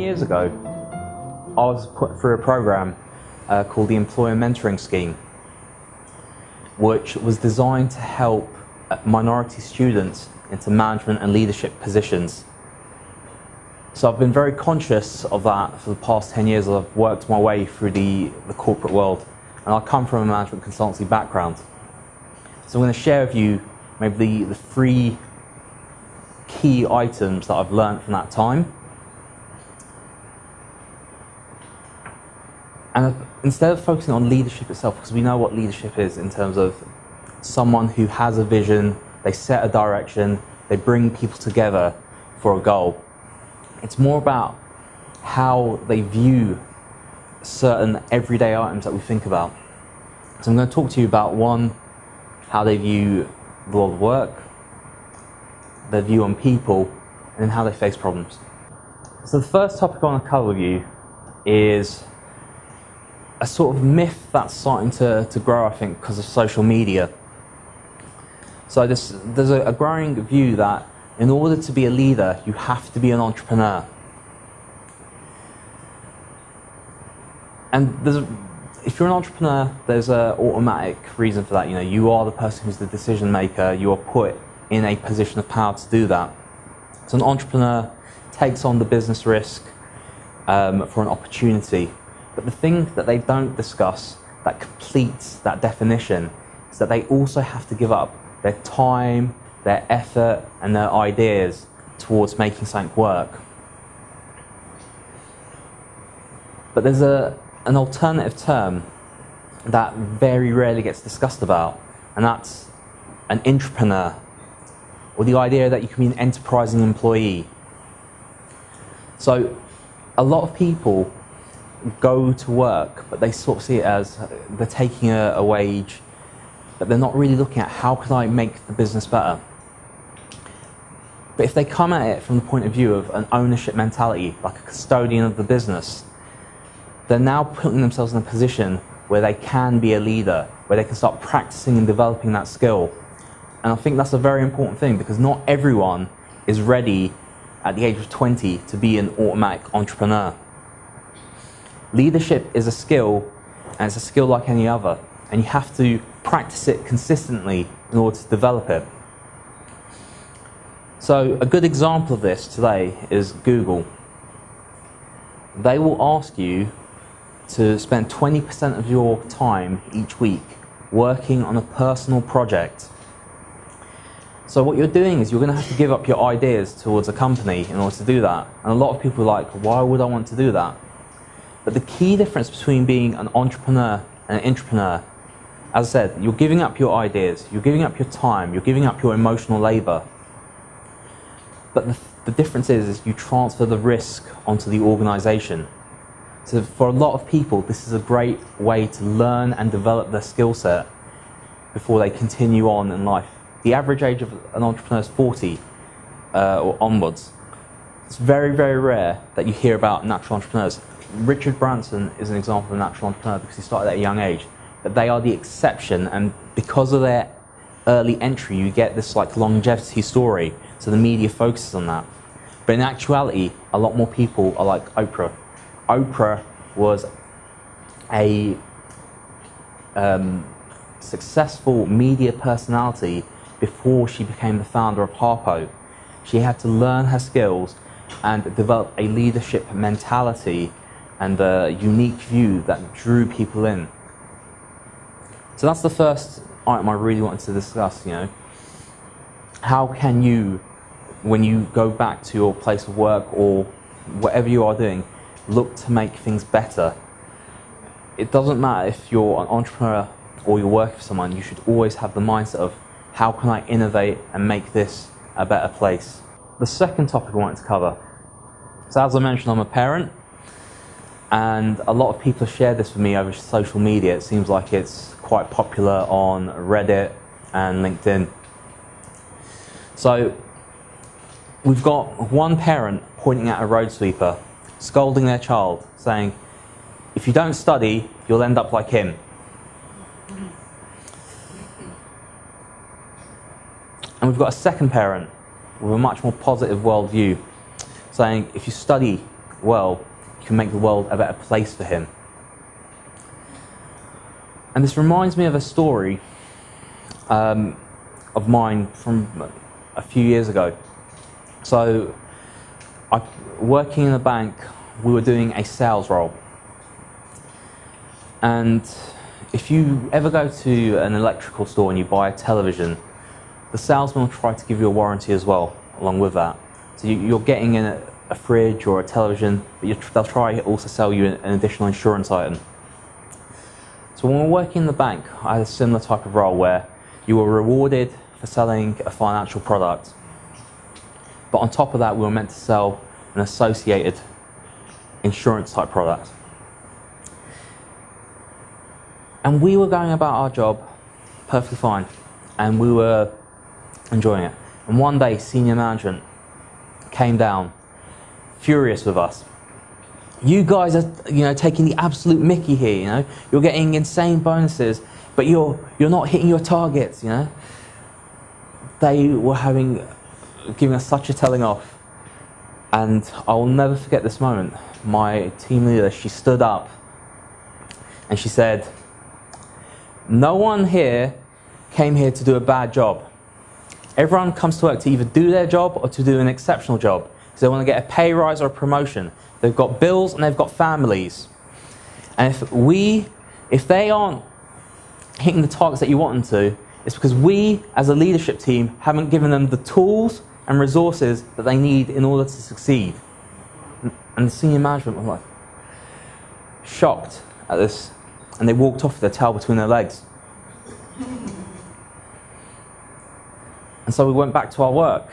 years ago, I was put through a program called the Employer Mentoring Scheme, which was designed to help minority students into management and leadership positions. So I've been very conscious of that for the past 10 years as I've worked my way through the corporate world. And I come from a management consultancy background. So I'm going to share with you maybe the 3 key items that I've learned from that time. And instead of focusing on leadership itself, because we know what leadership is in terms of someone who has a vision, they set a direction, they bring people together for a goal. It's more about how they view certain everyday items that we think about. So I'm going to talk to you about one, how they view the world of work, their view on people, and then how they face problems. So the first topic I want to cover with you is a sort of myth that's starting to grow, I think, because of social media. So there's a growing view that in order to be a leader, you have to be an entrepreneur. And if you're an entrepreneur, there's an automatic reason for that. You know, you are the person who's the decision maker. You are put in a position of power to do that. So an entrepreneur takes on the business risk for an opportunity. But the thing that they don't discuss that completes that definition is that they also have to give up their time, their effort, and their ideas towards making something work. But there's an alternative term that very rarely gets discussed about, and that's an intrapreneur, or the idea that you can be an enterprising employee. So a lot of people go to work, but they sort of see it as they're taking a wage, but they're not really looking at how can I make the business better. But if they come at it from the point of view of an ownership mentality, like a custodian of the business, they're now putting themselves in a position where they can be a leader, where they can start practicing and developing that skill. And I think that's a very important thing, because not everyone is ready at the age of 20 to be an automatic entrepreneur. Leadership is a skill, and it's a skill like any other, and you have to practice it consistently in order to develop it. So a good example of this today is Google. They will ask you to spend 20% of your time each week working on a personal project. So what you're doing is you're going to have to give up your ideas towards a company in order to do that. And a lot of people are like, why would I want to do that? But the key difference between being an entrepreneur and an intrapreneur, as I said, you're giving up your ideas, you're giving up your time, you're giving up your emotional labor. But the difference is you transfer the risk onto the organization. So for a lot of people, this is a great way to learn and develop their skill set before they continue on in life. The average age of an entrepreneur is 40 or onwards. It's very, very rare that you hear about natural entrepreneurs. Richard Branson is an example of a natural entrepreneur because he started at a young age. But they are the exception, and because of their early entry, you get this like longevity story. So the media focuses on that. But in actuality, a lot more people are like Oprah. Oprah was a successful media personality before she became the founder of Harpo. She had to learn her skills and develop a leadership mentality and a unique view that drew people in. So that's the first item I really wanted to discuss, you know. How can you, when you go back to your place of work or whatever you are doing, look to make things better? It doesn't matter if you're an entrepreneur or you're working for someone, you should always have the mindset of how can I innovate and make this a better place. The second topic I wanted to cover. So as I mentioned, I'm a parent, and a lot of people have shared this with me over social media. It seems like it's quite popular on Reddit and LinkedIn. So we've got one parent pointing at a road sweeper, scolding their child, saying, if you don't study, you'll end up like him. And we've got a second parent with a much more positive worldview, saying, if you study well, you can make the world a better place for him. And this reminds me of a story of mine from a few years ago. So, working in a bank, we were doing a sales role. And if you ever go to an electrical store and you buy a television, the salesman will try to give you a warranty as well, along with that. So you're getting in a fridge or a television, but they'll try to also sell you an additional insurance item. So when we were working in the bank, I had a similar type of role where you were rewarded for selling a financial product, but on top of that, we were meant to sell an associated insurance type product. And we were going about our job perfectly fine, and we were enjoying it. And one day, senior management came down, furious with us. You guys are, taking the absolute mickey here. You're getting insane bonuses, but you're not hitting your targets. They were giving us such a telling off, and I will never forget this moment. My team leader, she stood up, and she said, "No one here came here to do a bad job. Everyone comes to work to either do their job or to do an exceptional job, because they want to get a pay rise or a promotion. They've got bills and they've got families. And if they aren't hitting the targets that you want them to, it's because we, as a leadership team, haven't given them the tools and resources that they need in order to succeed." And the senior management were shocked at this, and they walked off with their tail between their legs. And so we went back to our work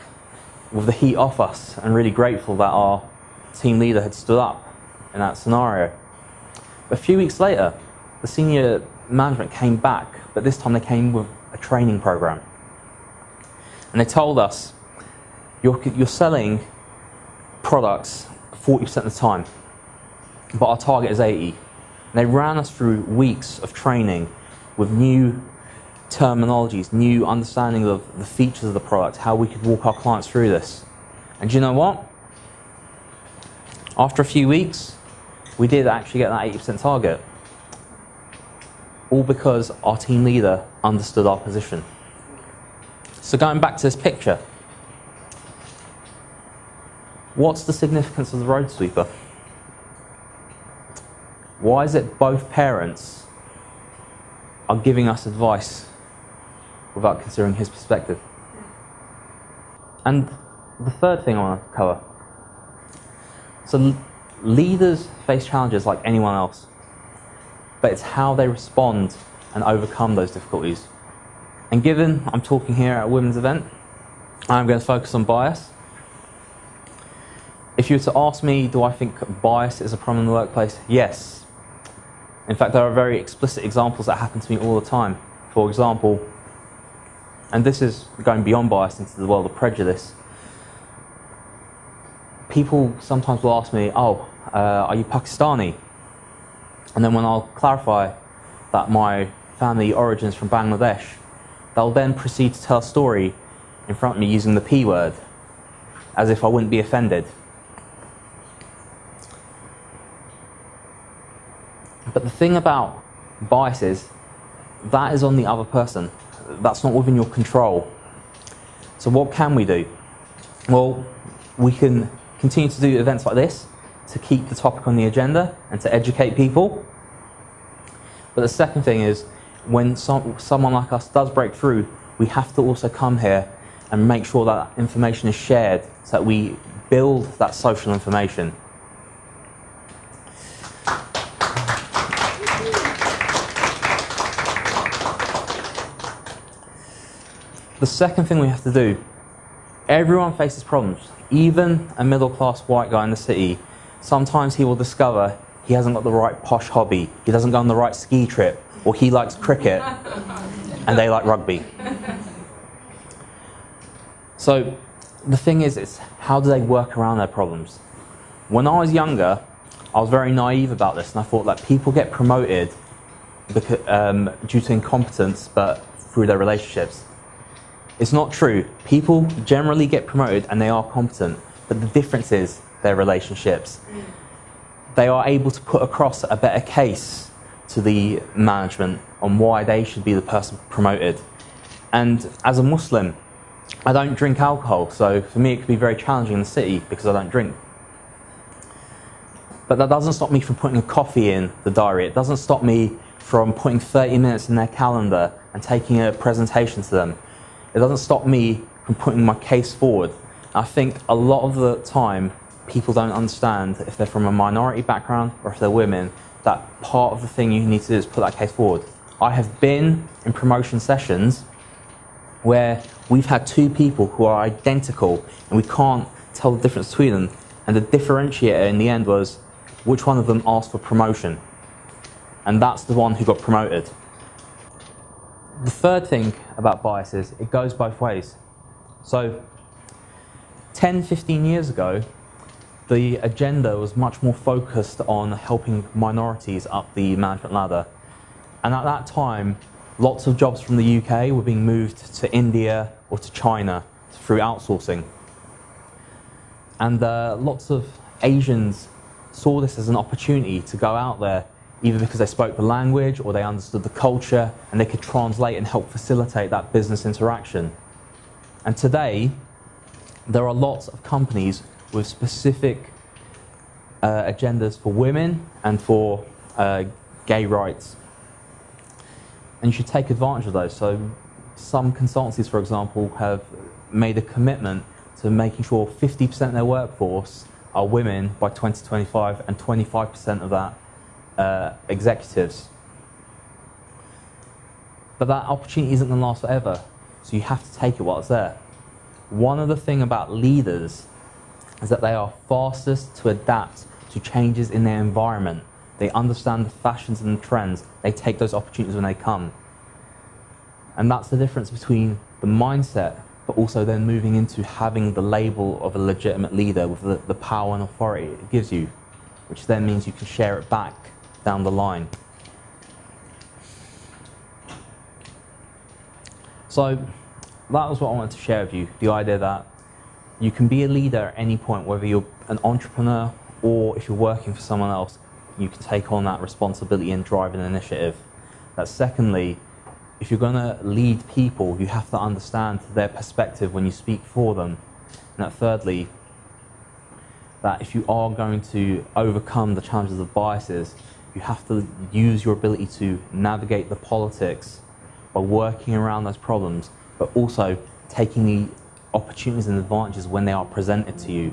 with the heat off us, and really grateful that our team leader had stood up in that scenario. But a few weeks later, the senior management came back, but this time they came with a training program. And they told us, you're selling products 40% of the time, but our target is 80%. And they ran us through weeks of training with new terminologies, new understanding of the features of the product, how we could walk our clients through this. And do you know what? After a few weeks, we did actually get that 80% target. All because our team leader understood our position. So going back to this picture, what's the significance of the road sweeper? Why is it both parents are giving us advice without considering his perspective? And the third thing I want to cover. So leaders face challenges like anyone else, but it's how they respond and overcome those difficulties. And given I'm talking here at a women's event, I'm going to focus on bias. If you were to ask me, do I think bias is a problem in the workplace? Yes. In fact, there are very explicit examples that happen to me all the time. For example, and this is going beyond bias into the world of prejudice, people sometimes will ask me, are you Pakistani? And then when I'll clarify that my family origins from Bangladesh, they'll then proceed to tell a story in front of me using the P word, as if I wouldn't be offended. But the thing about bias is, that is on the other person. That's not within your control. So what can we do? Well, we can continue to do events like this to keep the topic on the agenda and to educate people. But the second thing is, when someone like us does break through, we have to also come here and make sure that information is shared so that we build that social information. The second thing we have to do, everyone faces problems. Even a middle-class white guy in the city, sometimes he will discover he hasn't got the right posh hobby, he doesn't go on the right ski trip, or he likes cricket and they like rugby. So the thing is, it's how do they work around their problems? When I was younger, I was very naive about this, and I thought that people get promoted because, due to incompetence, but through their relationships. It's not true. People generally get promoted and they are competent, but the difference is their relationships. They are able to put across a better case to the management on why they should be the person promoted. And as a Muslim, I don't drink alcohol, so for me it could be very challenging in the city because I don't drink. But that doesn't stop me from putting a coffee in the diary. It doesn't stop me from putting 30 minutes in their calendar and taking a presentation to them. It doesn't stop me from putting my case forward. I think a lot of the time people don't understand, if they're from a minority background or if they're women, that part of the thing you need to do is put that case forward. I have been in promotion sessions where we've had two people who are identical and we can't tell the difference between them, and the differentiator in the end was which one of them asked for promotion, and that's the one who got promoted. The third thing about bias is it goes both ways. So 10-15 years ago, the agenda was much more focused on helping minorities up the management ladder, and at that time lots of jobs from the UK were being moved to India or to China through outsourcing, and lots of Asians saw this as an opportunity to go out there, either because they spoke the language or they understood the culture and they could translate and help facilitate that business interaction. And today, there are lots of companies with specific agendas for women and for gay rights. And you should take advantage of those. So some consultancies, for example, have made a commitment to making sure 50% of their workforce are women by 2025 and 25% of that executives. But that opportunity isn't going to last forever, so you have to take it while it's there. One of the things about leaders is that they are fastest to adapt to changes in their environment. They understand the fashions and the trends. They take those opportunities when they come. And that's the difference between the mindset, but also then moving into having the label of a legitimate leader with the power and authority it gives you, which then means you can share it back down the line. So that was what I wanted to share with you, the idea that you can be a leader at any point, whether you're an entrepreneur or if you're working for someone else, you can take on that responsibility and drive an initiative. That secondly, if you're going to lead people, you have to understand their perspective when you speak for them. And that thirdly, that if you are going to overcome the challenges of biases, you have to use your ability to navigate the politics by working around those problems, but also taking the opportunities and advantages when they are presented to you.